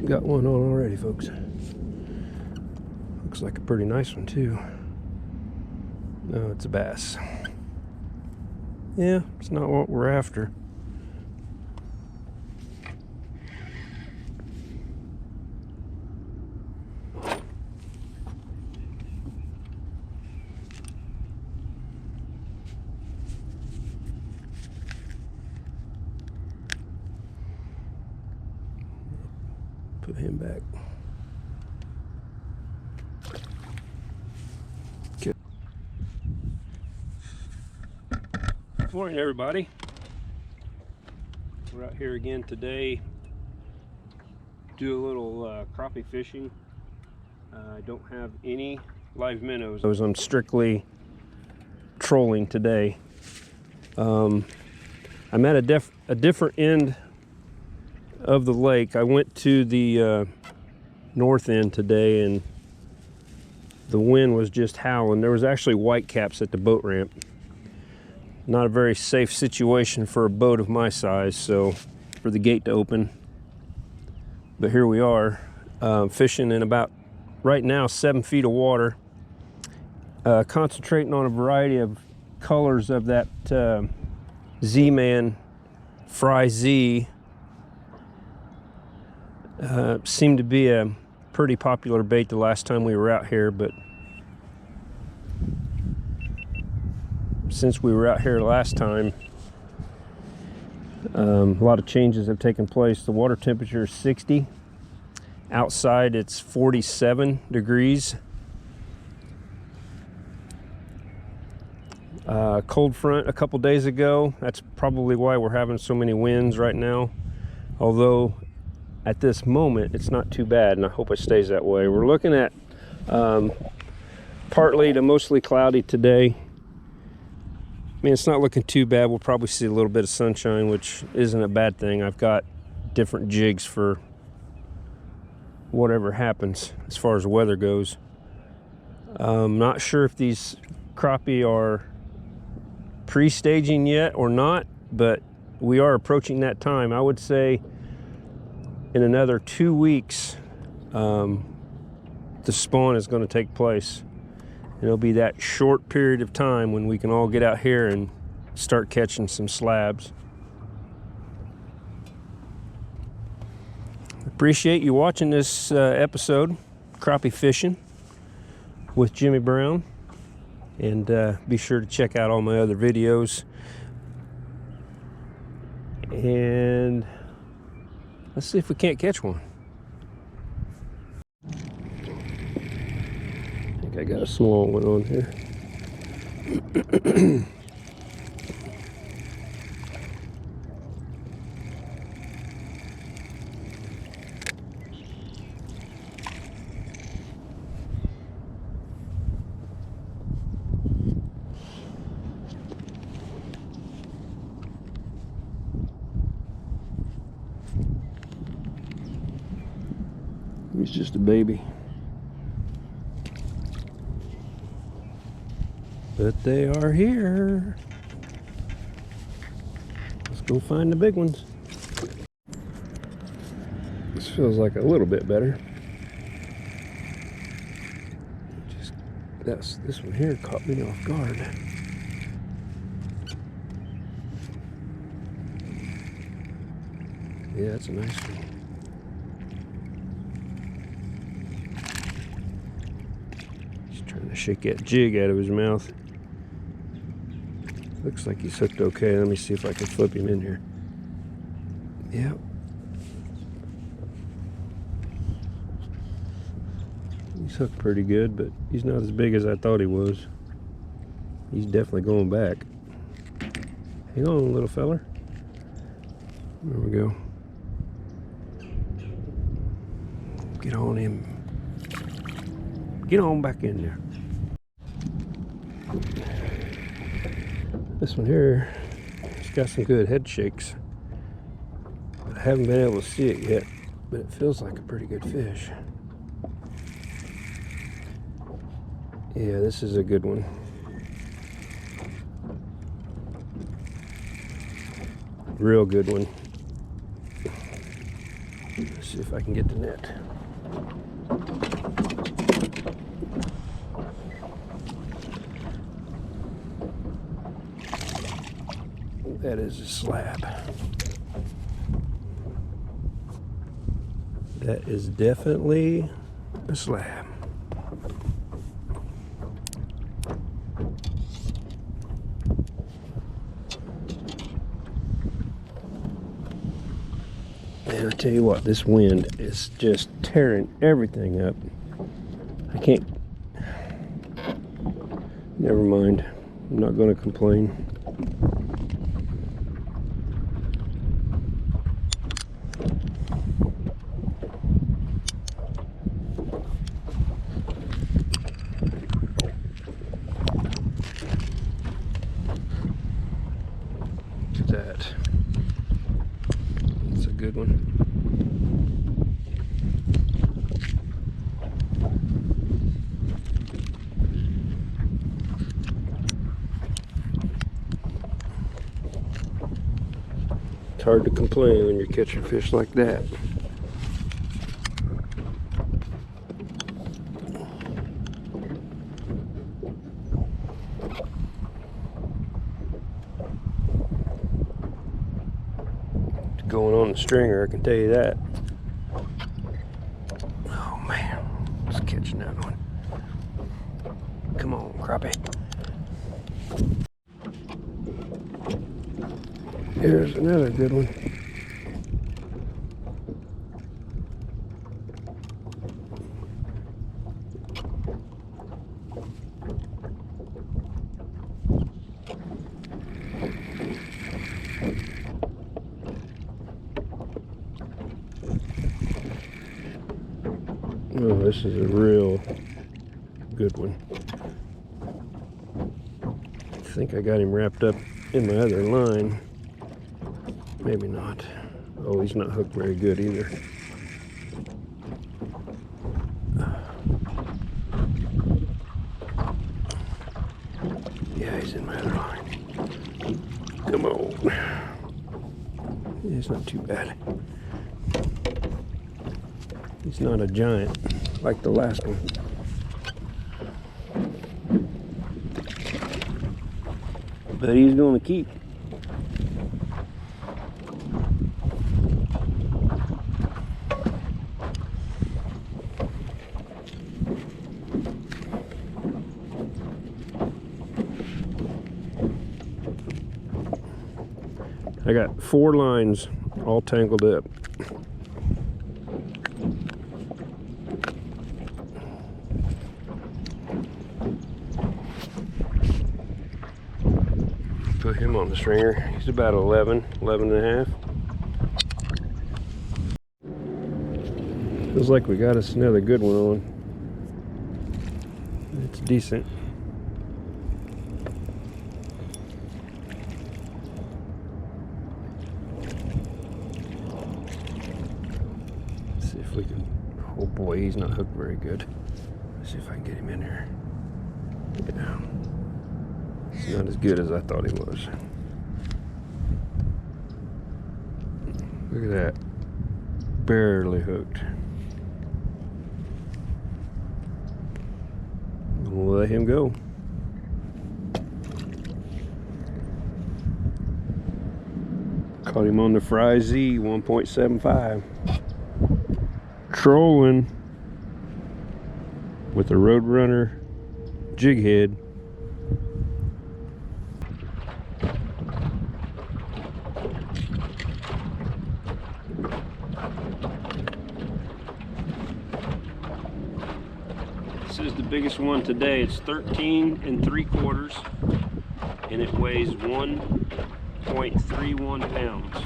got one on already, folks. Looks like a pretty nice one too. No, it's a bass. Yeah, it's not what we're after. Put him back. Okay. Good morning, everybody. We're out here again today. Do a little crappie fishing. I don't have any live minnows. I'm strictly trolling today. I'm at a different end of the lake. I went to the north end today, and the wind was just howling. There was actually whitecaps at the boat ramp. Not a very safe situation for a boat of my size, so for the gate to open. But here we are, fishing in about, right now, 7 feet of water. Concentrating on a variety of colors of that Z-Man Fry Z. Seemed to be a pretty popular bait the last time we were out here, but since we were out here last time, a lot of changes have taken place. The water temperature is 60. Outside it's 47 degrees. Cold front a couple days ago. That's probably why we're having so many winds right now. Although at this moment it's not too bad, and I hope it stays that way. We're looking at partly to mostly cloudy today. I mean, it's not looking too bad. We'll probably see a little bit of sunshine, which isn't a bad thing. I've got different jigs for whatever happens as far as the weather goes. Not sure if these crappie are pre-staging yet or not, but we are approaching that time. I would say in another 2 weeks, the spawn is going to take place. And it'll be that short period of time when we can all get out here and start catching some slabs. Appreciate you watching this episode, Crappie Fishing with Jimmy Brown. And be sure to check out all my other videos. And let's see if we can't catch one. I think I got a small one on here. He's just a baby. But they are here. Let's go find the big ones. This feels like a little bit better. This one here caught me off guard. Yeah, that's a nice one. He's trying to shake that jig out of his mouth. Looks like he's hooked okay. Let me see if I can flip him in here. Yep. He's hooked pretty good, but he's not as big as I thought he was. He's definitely going back. Hang on, little feller. There we go. Get on him. Get on back in there. This one here, it's got some good head shakes. But I haven't been able to see it yet, but it feels like a pretty good fish. Yeah, this is a good one. Real good one. Let's see if I can get the net. That is a slab. That is definitely a slab. And I tell you what, this wind is just tearing everything up. I can't. Never mind. I'm not going to complain. Look at that. That's a good one. It's hard to complain when you're catching fish like that. Going on the stringer, I can tell you that. Oh man, just catching that one. Come on, crappie. Here's another good one. Oh, this is a real good one. I think I got him wrapped up in my other line. Maybe not. Oh, he's not hooked very good either. Yeah, he's in my other line. Come on. It's not too bad. He's not a giant like the last one. But he's going to keep. I got 4 lines all tangled up. Put him on the stringer. He's about 11 and a half. Feels like we got us another good one on. It's decent. Let's see if we can. Oh boy, he's not hooked very good. Let's see if I can get him in here. Yeah. It's not as good as I thought he was. Look at that. Barely hooked. We'll let him go. Caught him on the Fry Z 1.75. Trolling with a Roadrunner jig head. This is the biggest one today. It's 13 3/4 and it weighs 1.31 pounds.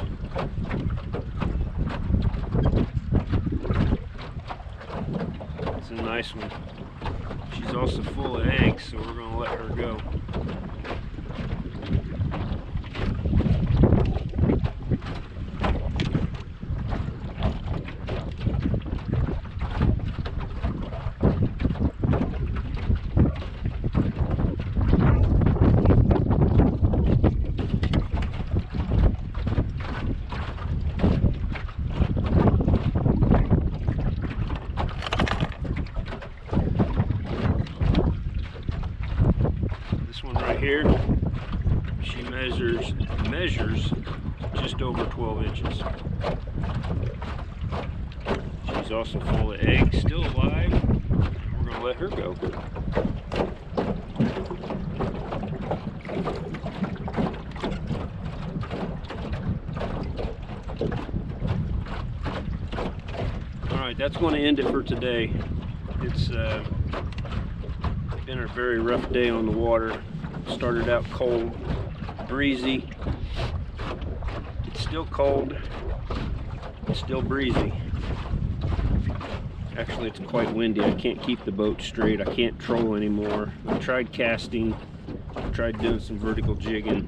It's a nice one. She's also full of eggs, so we're going to let her go. This one right here, she measures just over 12 inches. She's also full of eggs, still alive. We're gonna let her go. Alright, that's going to end it for today. It's been a very rough day on the water. Started out cold, breezy. It's still cold, it's still breezy. Actually, it's quite windy. I can't keep the boat straight. I can't troll anymore. I tried casting, tried doing some vertical jigging.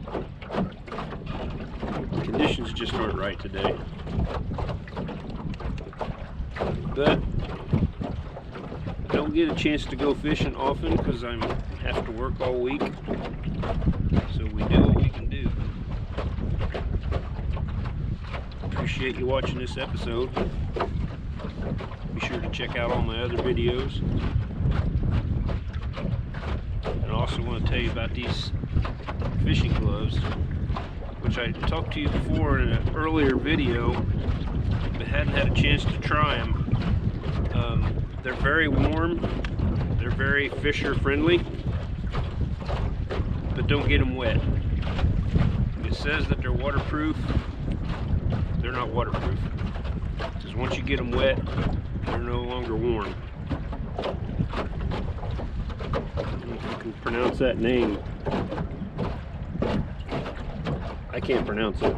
The conditions just aren't right today. But I don't get a chance to go fishing often because I have to work all week. So we do what we can do. Appreciate you watching this episode. Be sure to check out all my other videos. And I also want to tell you about these fishing gloves, which I talked to you before in an earlier video, but hadn't had a chance to try them. They're very warm, they're very fisher friendly, but don't get them wet. It says that they're waterproof. They're not waterproof, because once you get them wet, they're no longer warm. I don't know if you can pronounce that name. I can't pronounce it.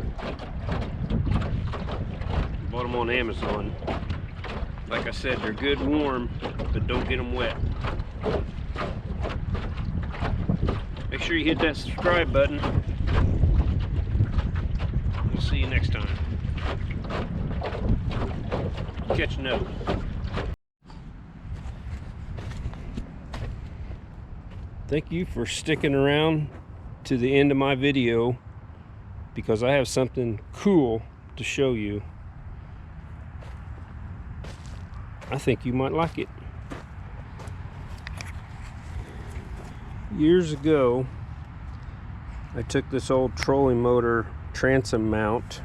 Bought them on Amazon. Like I said, they're good warm, but don't get them wet. Make sure you hit that subscribe button. We'll see you next time. Catch a note. Thank you for sticking around to the end of my video, because I have something cool to show you. I think you might like it. Years ago, I took this old trolling motor transom mount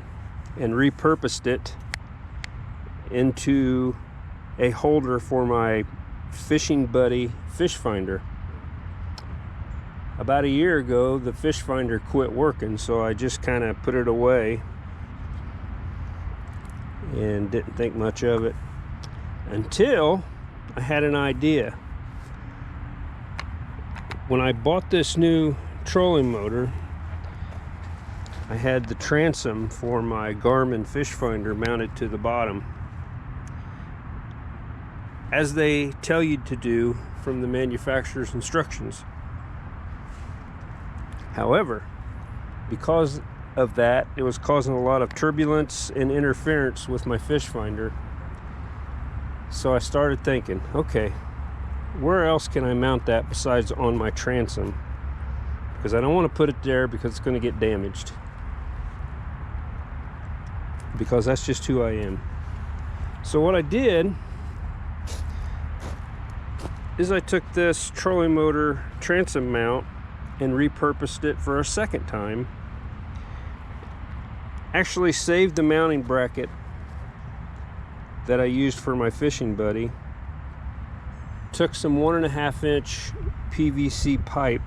and repurposed it into a holder for my Fishing Buddy fish finder. About a year ago, the fish finder quit working, so I just kind of put it away and didn't think much of it until I had an idea. When I bought this new trolling motor, I had the transom for my Garmin fish finder mounted to the bottom, as they tell you to do from the manufacturer's instructions. However, because of that, it was causing a lot of turbulence and interference with my fish finder. So I started thinking, okay, where else can I mount that besides on my transom? Because I don't want to put it there because it's going to get damaged. Because that's just who I am. So what I did is I took this trolling motor transom mount and repurposed it for a second time. Actually saved the mounting bracket that I used for my Fishing Buddy. Took some 1.5 inch PVC pipe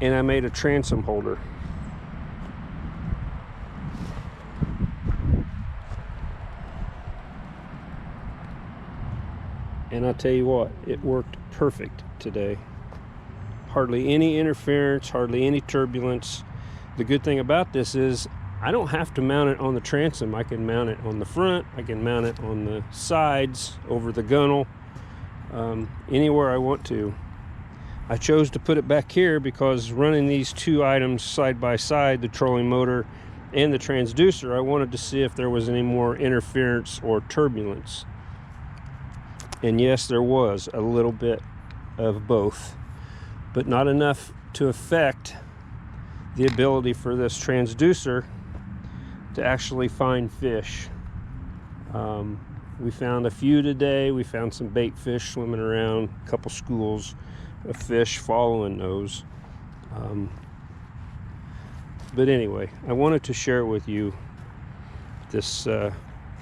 and I made a transom holder. And I'll tell you what, it worked perfect today. Hardly any interference, hardly any turbulence. The good thing about this is I don't have to mount it on the transom. I can mount it on the front, I can mount it on the sides, over the gunnel, anywhere I want to. I chose to put it back here because running these two items side by side, the trolling motor and the transducer, I wanted to see if there was any more interference or turbulence. And yes, there was a little bit of both, but not enough to affect the ability for this transducer to actually find fish. We found a few today. We found some bait fish swimming around, a couple schools, a fish following those. But anyway, I wanted to share with you this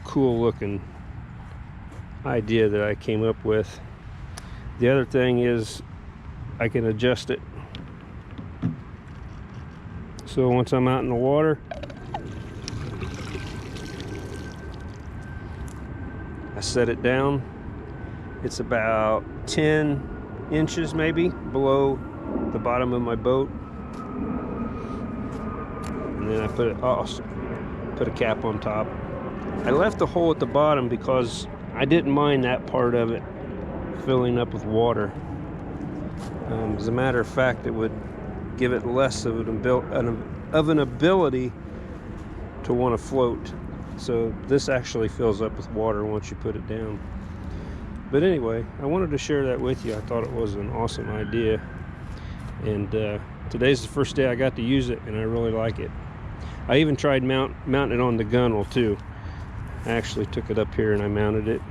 cool looking idea that I came up with. The other thing is I can adjust it. So once I'm out in the water, I set it down. It's about 10 inches maybe below the bottom of my boat. And then I put a cap on top. I left the hole at the bottom because I didn't mind that part of it filling up with water. As a matter of fact, it would give it less of an ability to want to float. So this actually fills up with water once you put it down. But anyway, I wanted to share that with you. I thought it was an awesome idea. And today's the first day I got to use it, and I really like it. I even tried mounting it on the gunnel too. I actually took it up here and I mounted it.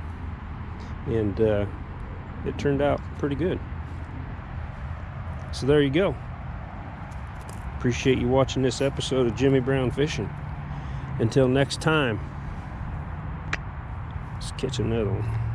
And it turned out pretty good. So there you go. Appreciate you watching this episode of Jimmy Brown Fishing. Until next time, let's catch another one.